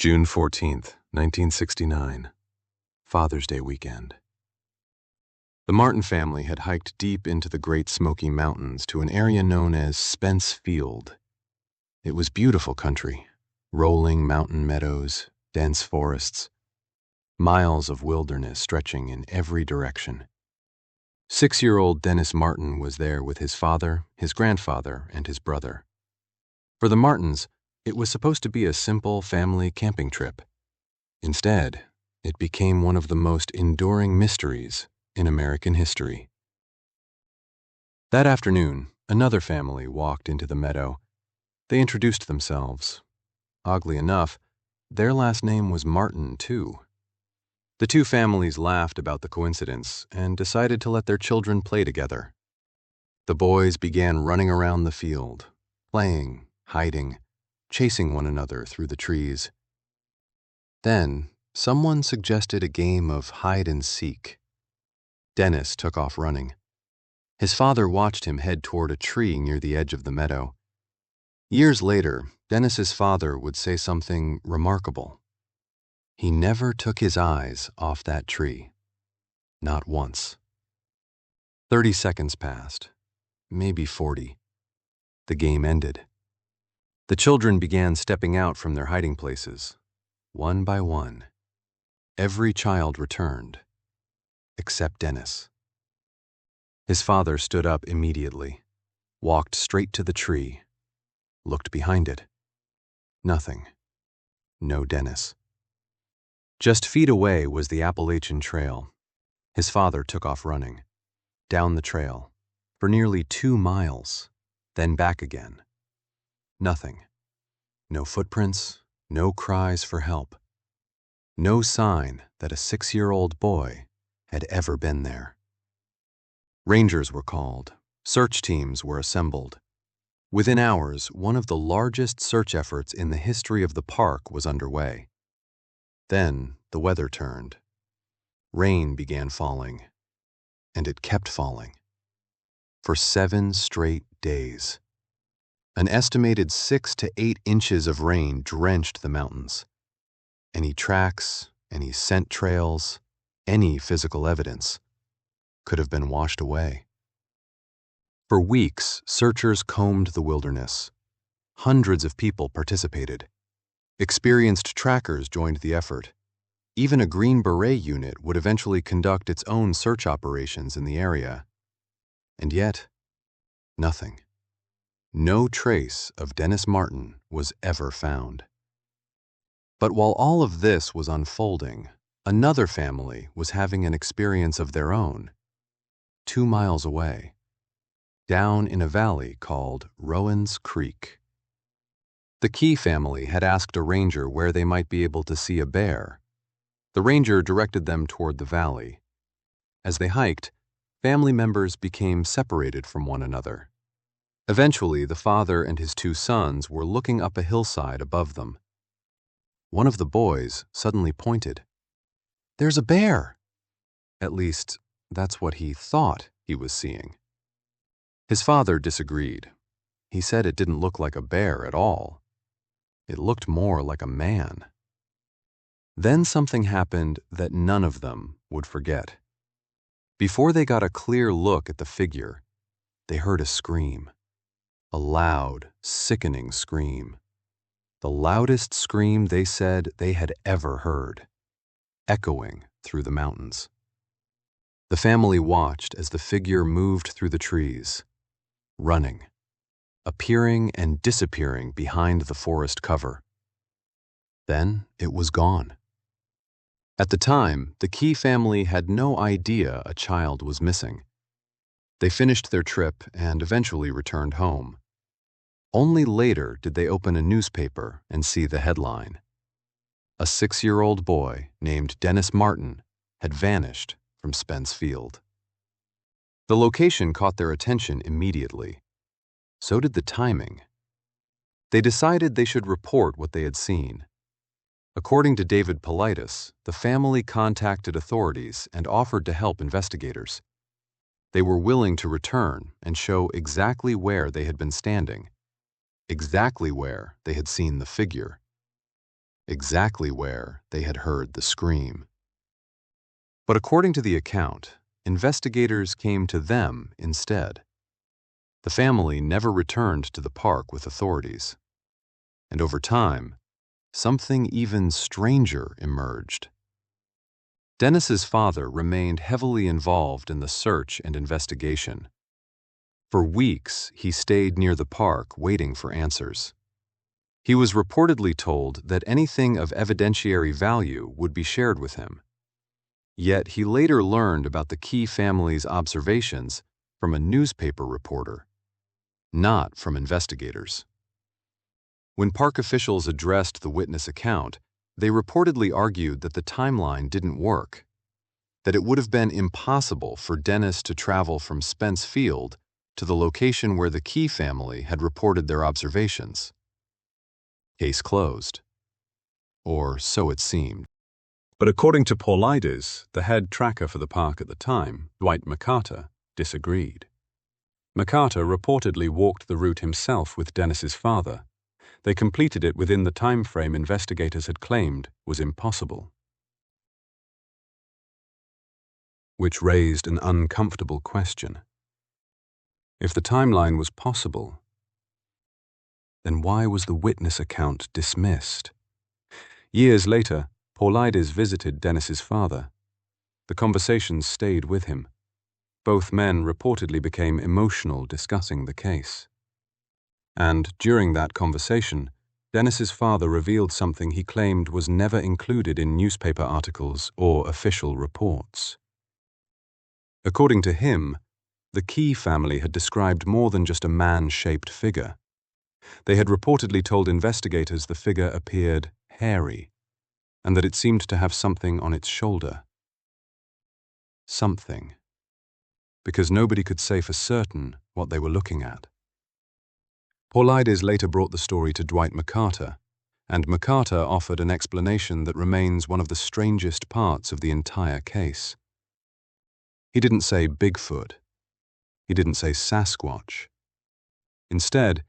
June 14th, 1969, Father's Day weekend. The Martin family had hiked deep into the Great Smoky Mountains to an area known as Spence Field. It was beautiful country, rolling mountain meadows, dense forests, miles of wilderness stretching in every direction. 6-year-old Dennis Martin was there with his father, his grandfather, and his brother. For the Martins, it was supposed to be a simple family camping trip. Instead, it became one of the most enduring mysteries in American history. That afternoon, another family walked into the meadow. They introduced themselves. Oddly enough, their last name was Martin, too. The two families laughed about the coincidence and decided to let their children play together. The boys began running around the field, playing, hiding, chasing one another through the trees. Then, someone suggested a game of hide and seek. Dennis took off running. His father watched him head toward a tree near the edge of the meadow. Years later, Dennis's father would say something remarkable. He never took his eyes off that tree. Not once. 30 seconds passed, maybe 40. The game ended. The children began stepping out from their hiding places, one by one. Every child returned, except Dennis. His father stood up immediately, walked straight to the tree, looked behind it. Nothing. No Dennis. Just feet away was the Appalachian Trail. His father took off running, down the trail, for nearly 2 miles, then back again. Nothing. No footprints, no cries for help. No sign that a 6-year-old boy had ever been there. Rangers were called. Search teams were assembled. Within hours, one of the largest search efforts in the history of the park was underway. Then the weather turned. Rain began falling, and it kept falling. For 7 straight days. An estimated 6 to 8 inches of rain drenched the mountains. Any tracks, any scent trails, any physical evidence could have been washed away. For weeks, searchers combed the wilderness. Hundreds of people participated. Experienced trackers joined the effort. Even a Green Beret unit would eventually conduct its own search operations in the area. And yet, nothing. No trace of Dennis Martin was ever found. But while all of this was unfolding, another family was having an experience of their own, 2 miles away, down in a valley called Rowan's Creek. The Key family had asked a ranger where they might be able to see a bear. The ranger directed them toward the valley. As they hiked, family members became separated from one another. Eventually, the father and his 2 sons were looking up a hillside above them. One of the boys suddenly pointed. "There's a bear!" At least, that's what he thought he was seeing. His father disagreed. He said it didn't look like a bear at all. It looked more like a man. Then something happened that none of them would forget. Before they got a clear look at the figure, they heard a scream. A loud, sickening scream. The loudest scream they said they had ever heard, echoing through the mountains. The family watched as the figure moved through the trees, running, appearing and disappearing behind the forest cover. Then it was gone. At the time, the Key family had no idea a child was missing. They finished their trip and eventually returned home. Only later did they open a newspaper and see the headline. A 6-year-old boy named Dennis Martin had vanished from Spence Field. The location caught their attention immediately. So did the timing. They decided they should report what they had seen. According to David Paulides, the family contacted authorities and offered to help investigators. They were willing to return and show exactly where they had been standing, exactly where they had seen the figure. exactly where they had heard the scream. But according to the account, investigators came to them instead. The family never returned to the park with authorities. And over time, something even stranger emerged. Dennis's father remained heavily involved in the search and investigation. For weeks, he stayed near the park waiting for answers. He was reportedly told that anything of evidentiary value would be shared with him. Yet he later learned about the Key family's observations from a newspaper reporter, not from investigators. When park officials addressed the witness account, they reportedly argued that the timeline didn't work, that it would have been impossible for Dennis to travel from Spence Field to the location where the Key family had reported their observations. Case closed. Or so it seemed. But according to Paulides, the head tracker for the park at the time, Dwight McCarter, disagreed. McCarter reportedly walked the route himself with Dennis's father. They completed it within the time frame investigators had claimed was impossible. Which raised an uncomfortable question. If the timeline was possible, then why was the witness account dismissed? Years later, Paulides visited Dennis's father. The conversations stayed with him. Both men reportedly became emotional discussing the case. And during that conversation, Dennis's father revealed something he claimed was never included in newspaper articles or official reports. According to him, the Key family had described more than just a man-shaped figure. They had reportedly told investigators the figure appeared hairy, and that it seemed to have something on its shoulder. Something. Because nobody could say for certain what they were looking at. Paulides later brought the story to Dwight McCarter, and McCarter offered an explanation that remains one of the strangest parts of the entire case. He didn't say Bigfoot. He didn't say Sasquatch. Instead,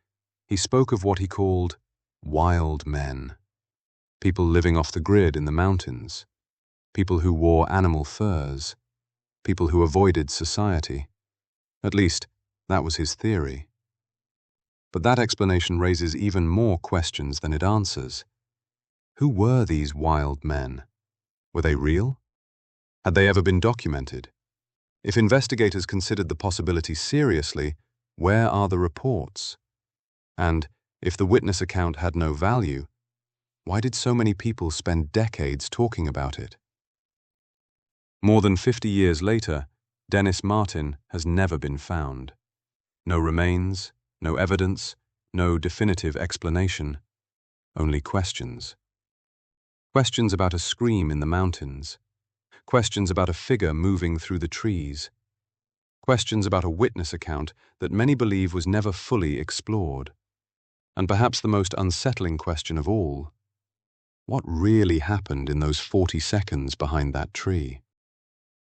he spoke of what he called wild men. People living off the grid in the mountains. People who wore animal furs. People who avoided society. At least, that was his theory. But that explanation raises even more questions than it answers. Who were these wild men? Were they real? Had they ever been documented? If investigators considered the possibility seriously, where are the reports? And if the witness account had no value, why did so many people spend decades talking about it? More than 50 years later, Dennis Martin has never been found. No remains, no evidence, no definitive explanation, only questions. Questions about a scream in the mountains. Questions about a figure moving through the trees. Questions about a witness account that many believe was never fully explored. And perhaps the most unsettling question of all, what really happened in those 40 seconds behind that tree?